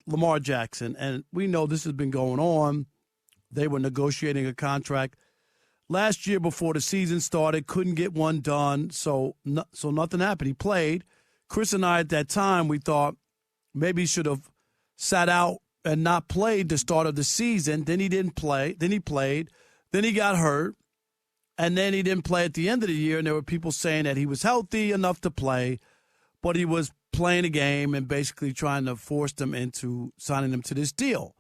Lamar Jackson, and we know this has been going on. They were negotiating a contract last year before the season started, couldn't get one done, so nothing happened. He played. Chris and I at that time, we thought maybe he should have sat out and not played the start of the season. Then he didn't play. Then he played. Then he got hurt. And then he didn't play at the end of the year, and there were people saying that he was healthy enough to play, but he was playing a game and basically trying to force them into signing him to this deal.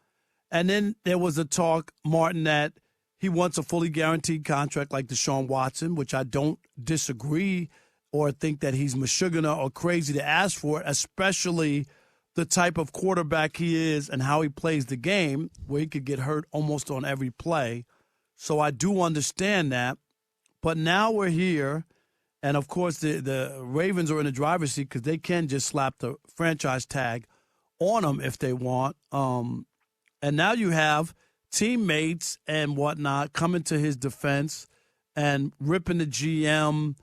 And then there was a talk, Martin, that he wants a fully guaranteed contract like Deshaun Watson, which I don't disagree or think that he's mashugana or crazy to ask for it, especially the type of quarterback he is and how he plays the game, where he could get hurt almost on every play. So I do understand that. But now we're here, and, of course, the Ravens are in the driver's seat because they can just slap the franchise tag on him if they want. And now you have teammates and whatnot coming to his defense and ripping the GM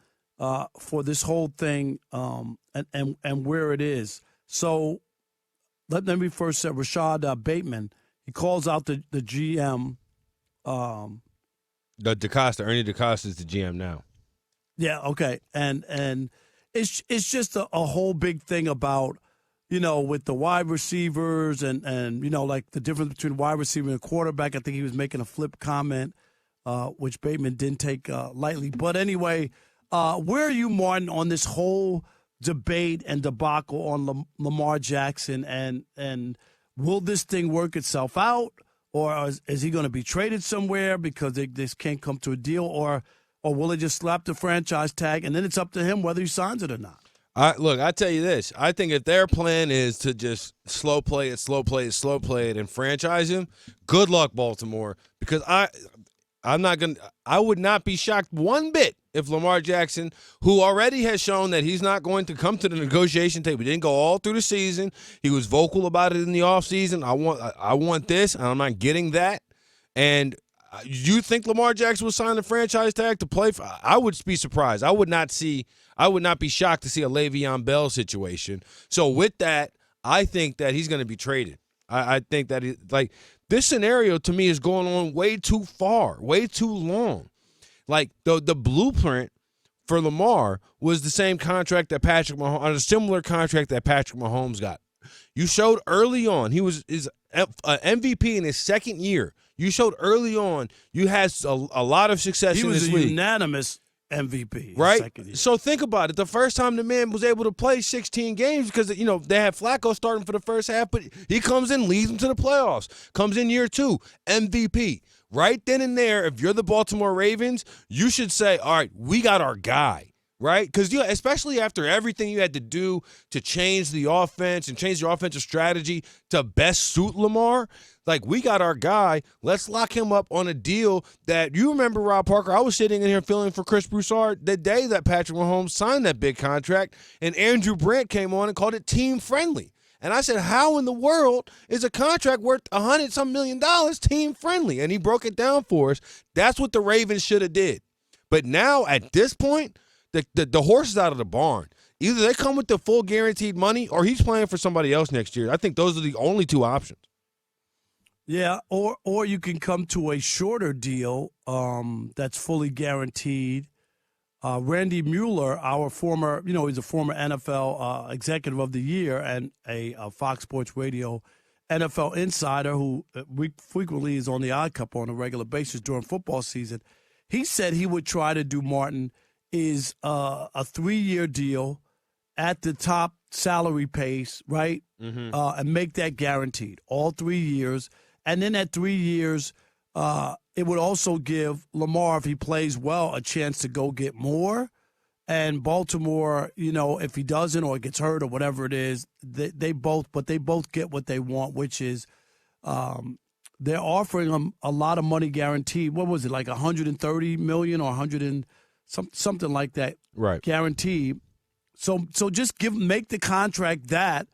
for this whole thing and where it is. So let me first say Rashad Bateman. He calls out the GM. The DeCosta, Ernie DeCosta is the GM now. Yeah, okay. And it's just a whole big thing about, with the wide receivers and like the difference between wide receiver and quarterback. I think he was making a flip comment, which Bateman didn't take lightly. But anyway, where are you, Martin, on this whole debate and debacle on Lamar Jackson? And will this thing work itself out? Or is he going to be traded somewhere because they just can't come to a deal? Or will they just slap the franchise tag, and then it's up to him whether he signs it or not? Look, I tell you this. I think if their plan is to just slow play it, and franchise him, good luck, Baltimore. Because I would not be shocked one bit if Lamar Jackson, who already has shown that he's not going to come to the negotiation table, he didn't go all through the season. He was vocal about it in the offseason. I want this, and I'm not getting that. And you think Lamar Jackson will sign the franchise tag to play for? I would be surprised. I would not be shocked to see a Le'Veon Bell situation. So with that, I think that he's going to be traded. I think that this scenario to me is going on way too far, way too long. Like the blueprint for Lamar was the same contract that Patrick Mahomes, or a similar contract that Patrick Mahomes got. You showed early on he was MVP in his second year. You showed early on you had a lot of success in this league. He was a unanimous MVP. Right? So think about it. The first time the man was able to play 16 games because, they had Flacco starting for the first half, but he comes in, leads them to the playoffs. Comes in year 2, MVP. Right then and there, if you're the Baltimore Ravens, you should say, all right, we got our guy. Right? Because especially after everything you had to do to change the offense and change your offensive strategy to best suit Lamar, like, we got our guy. Let's lock him up on a deal that, you remember, Rob Parker, I was sitting in here feeling for Chris Broussard the day that Patrick Mahomes signed that big contract, and Andrew Brandt came on and called it team-friendly. And I said, how in the world is a contract worth $100-some million team-friendly? And he broke it down for us. That's what the Ravens should have did. But now, at this point, the horse is out of the barn. Either they come with the full guaranteed money or he's playing for somebody else next year. I think those are the only two options. Yeah, or you can come to a shorter deal that's fully guaranteed. Randy Mueller, our former, he's a former NFL Executive of the Year and a Fox Sports Radio NFL insider who frequently is on the Odd Couple on a regular basis during football season. He said he would try to do, Martin, is a 3-year deal at the top salary pace, right? Mm-hmm. And make that guaranteed, all 3 years. And then at 3 years, it would also give Lamar, if he plays well, a chance to go get more. And Baltimore, if he doesn't or gets hurt or whatever it is, they both get what they want, which is they're offering him a lot of money guaranteed. What was it, like $130 million or 100 and something like that, right? Guaranteed. So just make the contract that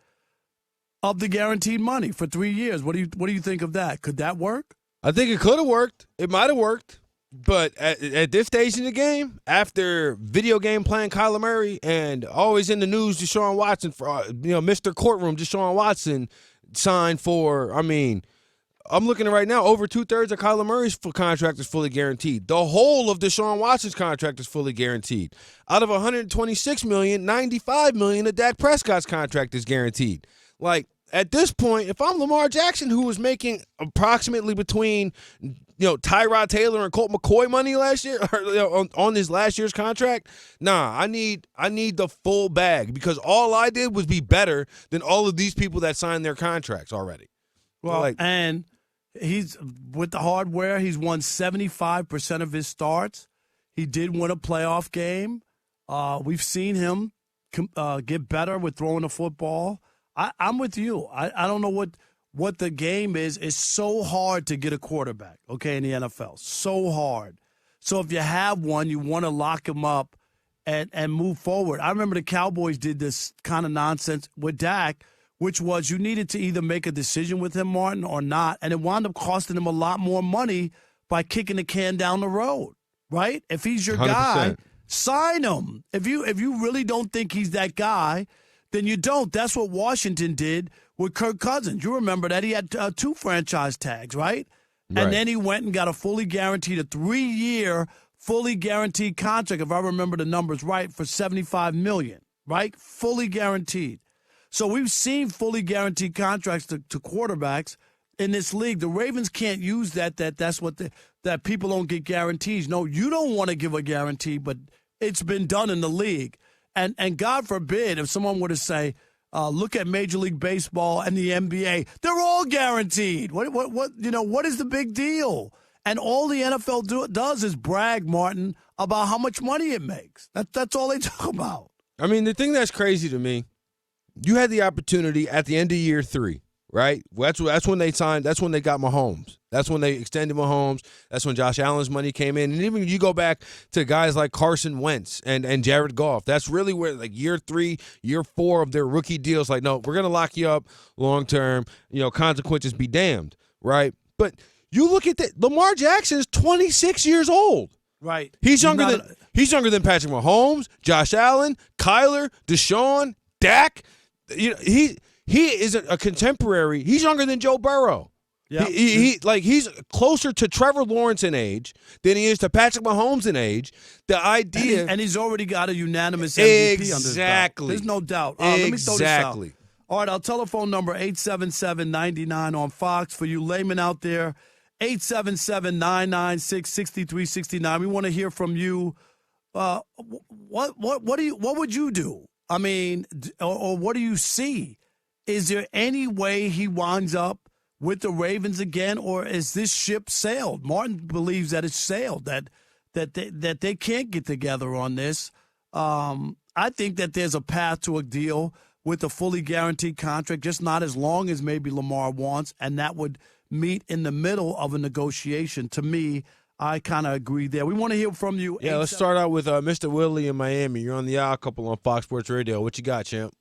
of the guaranteed money for 3 years. What do you think of that? Could that work? I think it could have worked. It might have worked. But at this stage in the game, after video game playing Kyler Murray and always in the news, Deshaun Watson, for Mr. Courtroom, Deshaun Watson, signed for, I'm looking at right now, over 2/3 of Kyler Murray's contract is fully guaranteed. The whole of Deshaun Watson's contract is fully guaranteed. Out of $126 million, $95 million of Dak Prescott's contract is guaranteed. Like, at this point, if I'm Lamar Jackson, who was making approximately between Tyrod Taylor and Colt McCoy money last year on his last year's contract, I need the full bag, because all I did was be better than all of these people that signed their contracts already. Well, and he's with the hardware. He's won 75% of his starts. He did win a playoff game. We've seen him get better with throwing the football. I'm with you. I don't know what the game is. It's so hard to get a quarterback, in the NFL. So hard. So if you have one, you want to lock him up and move forward. I remember the Cowboys did this kind of nonsense with Dak, which was you needed to either make a decision with him, Martin, or not, and it wound up costing him a lot more money by kicking the can down the road, right? If he's your 100%. guy, sign him. If you really don't think he's that guy, then you don't. That's what Washington did with Kirk Cousins. You remember that he had 2 franchise tags, right? And then he went and got a 3-year, fully guaranteed contract, if I remember the numbers right, for $75 million, right? Fully guaranteed. So we've seen fully guaranteed contracts to quarterbacks in this league. The Ravens can't use that's what that people don't get guarantees. No, you don't want to give a guarantee, but it's been done in the league. And God forbid if someone were to say, look at Major League Baseball and the NBA, they're all guaranteed. What is the big deal? And all the NFL does is brag, Martin, about how much money it makes. That's all they talk about. The thing that's crazy to me, you had the opportunity at the end of year 3, right? That's when they signed. That's when they got Mahomes. That's when they extended Mahomes. That's when Josh Allen's money came in. And even you go back to guys like Carson Wentz and Jared Goff, that's really where, like, year 3, year 4 of their rookie deals, like, no, we're going to lock you up long term. Consequences be damned, right? But you look at that. Lamar Jackson is 26 years old. Right. He's younger than Patrick Mahomes, Josh Allen, Kyler, Deshaun, Dak. He is a contemporary. He's younger than Joe Burrow. Yeah, he's closer to Trevor Lawrence in age than he is to Patrick Mahomes in age. The idea, and he's already got a unanimous MVP under his belt. There's no doubt. Let me throw this out. All right, our telephone number 877-99 on Fox for you laymen out there. 877-996-6369. We want to hear from you. What would you do? Or what do you see? Is there any way he winds up with the Ravens again, or is this ship sailed? Martin believes that it's sailed, that they can't get together on this. I think that there's a path to a deal with a fully guaranteed contract, just not as long as maybe Lamar wants, and that would meet in the middle of a negotiation. To me, I kind of agree there. We want to hear from you. Yeah, let's start out with Mr. Willie in Miami. You're on the Odd Couple on Fox Sports Radio. What you got, champ?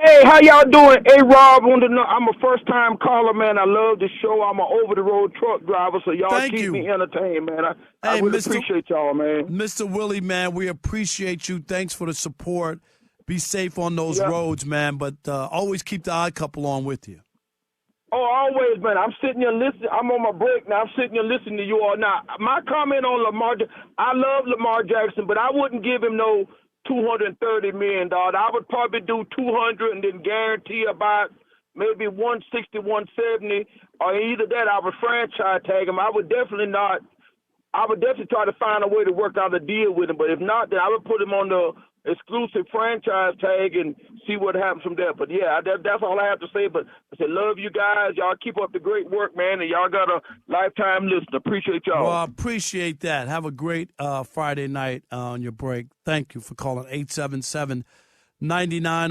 Hey, how y'all doing? Hey, Rob, I'm a first-time caller, man. I love the show. I'm an over-the-road truck driver, so y'all keep me entertained, man. I really appreciate y'all, man. Mr. Willie, man, we appreciate you. Thanks for the support. Be safe on those roads, man, but always keep the Odd Couple on with you. Oh, always, man. I'm sitting here listening. I'm on my break now. I'm sitting here listening to you all. Now, my comment on Lamar, I love Lamar Jackson, but I wouldn't give him no $230 million. I would probably do 200 and then guarantee about maybe 160, 170, or either that I would franchise tag him. I would definitely try to find a way to work out a deal with him. But if not, then I would put him on the exclusive franchise tag and see what happens from there. But, yeah, that's all I have to say. But I said, love you guys. Y'all keep up the great work, man, and y'all got a lifetime listener. Appreciate y'all. Well, I appreciate that. Have a great Friday night on your break. Thank you for calling 877-99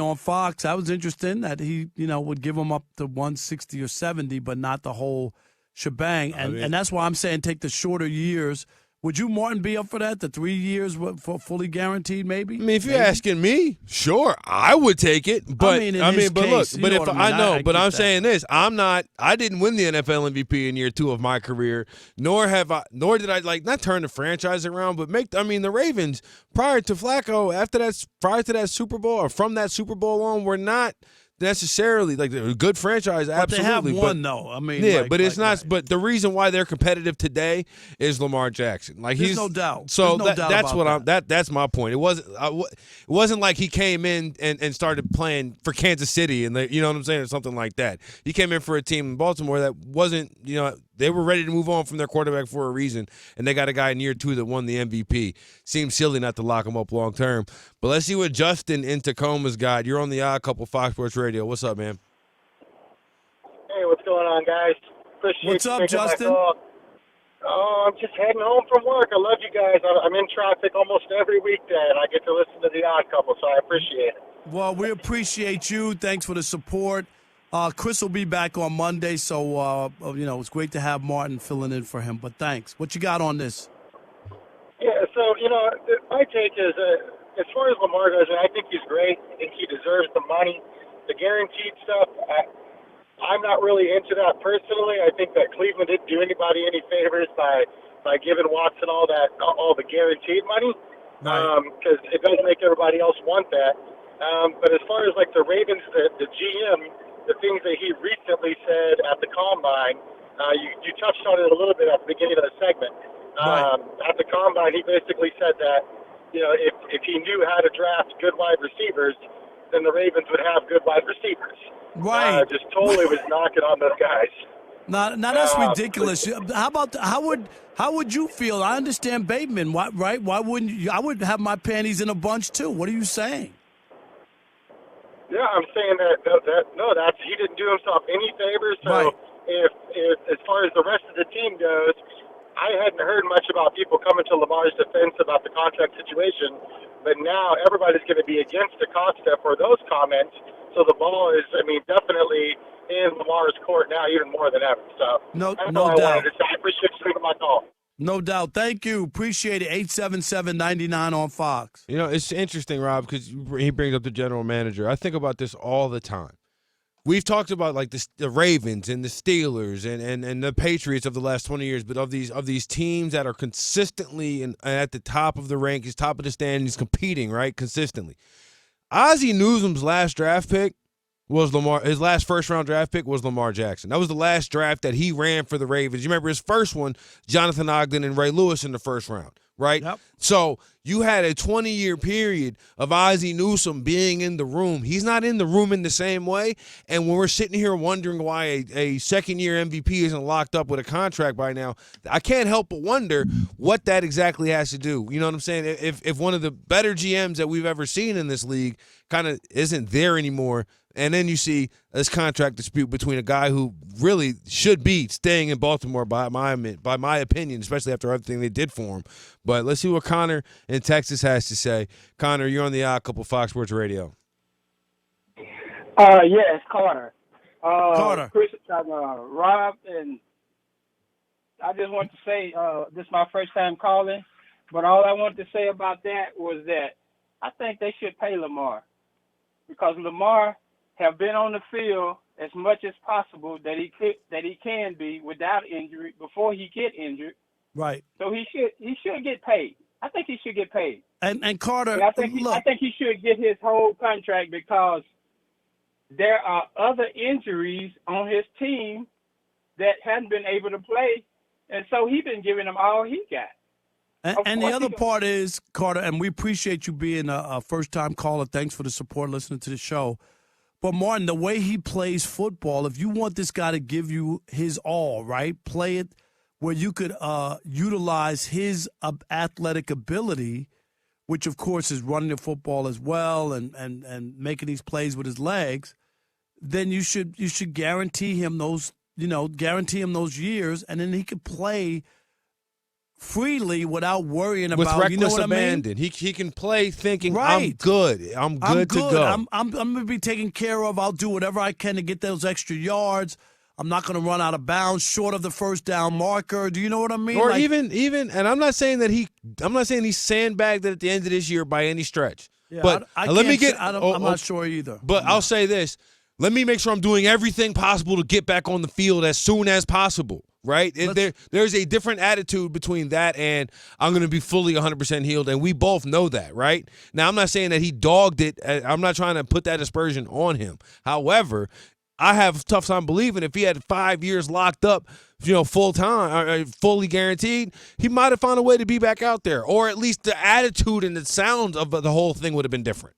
on Fox. That was interesting that he, would give them up to 160 or 70, but not the whole shebang. And that's why I'm saying take the shorter years. Would you, Martin, be up for that? The 3 years for fully guaranteed, maybe? If you're asking me, sure, I would take it. But I'm saying this: I didn't win the NFL MVP in year 2 of my career, nor did I not turn the franchise around, but the Ravens prior to Flacco, prior to that Super Bowl or from that Super Bowl on, were not necessarily like a good franchise. But Absolutely, they have one though. I mean, yeah, like, but it's not. right. But the reason why they're competitive today is Lamar Jackson. Like There's he's no doubt. So There's no doubt that's about what that's my point. It wasn't like he came in and started playing for Kansas City and you know what I'm saying, or something like that. He came in for a team in Baltimore that wasn't, they were ready to move on from their quarterback for a reason, and they got a guy in year 2 that won the MVP. Seems silly not to lock him up long term. But let's see what Justin in Tacoma's got. You're on the Odd Couple Fox Sports Radio. What's up, man? Hey, what's going on, guys? Appreciate What's you up, taking my Justin? call. Oh, I'm just heading home from work. I love you guys. I'm in traffic almost every weekday, and I get to listen to the Odd Couple, so I appreciate it. Well, we appreciate you. Thanks for the support. Chris will be back on Monday, so it's great to have Martin filling in for him. But thanks. What you got on this? Yeah, so my take is, as far as Lamar goes, I think he's great. I think he deserves the money, the guaranteed stuff. I'm not really into that personally. I think that Cleveland didn't do anybody any favors by giving Watson all the guaranteed money, because it does make everybody else want that. But as far as like the Ravens, the GM, the things that he recently said at the Combine, you touched on it a little bit at the beginning of the segment. At the Combine, he basically said that if he knew how to draft good wide receivers, then the Ravens would have good wide receivers. Right. Just totally was knocking on those guys. Now that's ridiculous. How would you feel? I understand Bateman. Why wouldn't you? I would have my panties in a bunch too. What are you saying? Yeah, I'm saying that he didn't do himself any favors. So Right. if as far as the rest of the team goes, I hadn't heard much about people coming to Lamar's defense about the contract situation, but now everybody's going to be against Acosta for those comments. So the ball is, definitely in Lamar's court now, even more than ever. So No that's doubt. all I wanted to say. I appreciate you taking my call. No doubt. Thank you. Appreciate it. 877-99 on Fox. It's interesting, Rob, because he brings up the general manager. I think about this all the time. We've talked about like the Ravens and the Steelers and the Patriots of the last 20 years, but of these teams that are consistently at the top of the rankings, top of the standings, competing, right, consistently. Ozzie Newsome's last draft pick was Lamar. His last first-round draft pick was Lamar Jackson. That was the last draft that he ran for the Ravens. You remember his first one, Jonathan Ogden and Ray Lewis in the first round, right? Yep. So you had a 20-year period of Ozzie Newsome being in the room. He's not in the room in the same way. And when we're sitting here wondering why a second-year MVP isn't locked up with a contract by now, I can't help but wonder what that exactly has to do. You know what I'm saying? If one of the better GMs that we've ever seen in this league kind of isn't there anymore, and then you see this contract dispute between a guy who really should be staying in Baltimore by my opinion, especially after everything they did for him. But let's see what Connor in Texas has to say. Connor, you're on the Odd Couple Fox Sports Radio. Yes, Carter. Carter. Chris, Rob, and I just want to say this is my first time calling, but all I wanted to say about that was that I think they should pay Lamar, because Lamar have been on the field as much as possible that he can be without injury before he get injured. Right. So he should get paid. I think he should get paid. And Carter, And I think he should get his whole contract, because there are other injuries on his team that hadn't been able to play, and so he's been giving them all he got. And the other part is, Carter, and we appreciate you being a first-time caller. Thanks for the support, listening to the show. But, Martin, the way he plays football, if you want this guy to give you his all, right, play it where you could utilize his athletic ability, which, of course, is running the football as well and making these plays with his legs, then you should guarantee him those years, and then he could play freely without worrying with about, reckless what abandon. I mean? He can play thinking, Right. I'm good. I'm good to go. I'm going to be taken care of. I'll do whatever I can to get those extra yards. I'm not going to run out of bounds short of the first down marker. Do you know what I mean? Or even, and I'm not saying he's sandbagged it at the end of this year by any stretch. Yeah, but I'm not sure either. But I'll say this. Let me make sure I'm doing everything possible to get back on the field as soon as possible, right? There's a different attitude between that and I'm going to be fully 100% healed, and we both know that, right? Now, I'm not saying that he dogged it. I'm not trying to put that aspersion on him. However, I have a tough time believing if he had 5 years locked up, full time, fully guaranteed, he might have found a way to be back out there, or at least the attitude and the sound of the whole thing would have been different.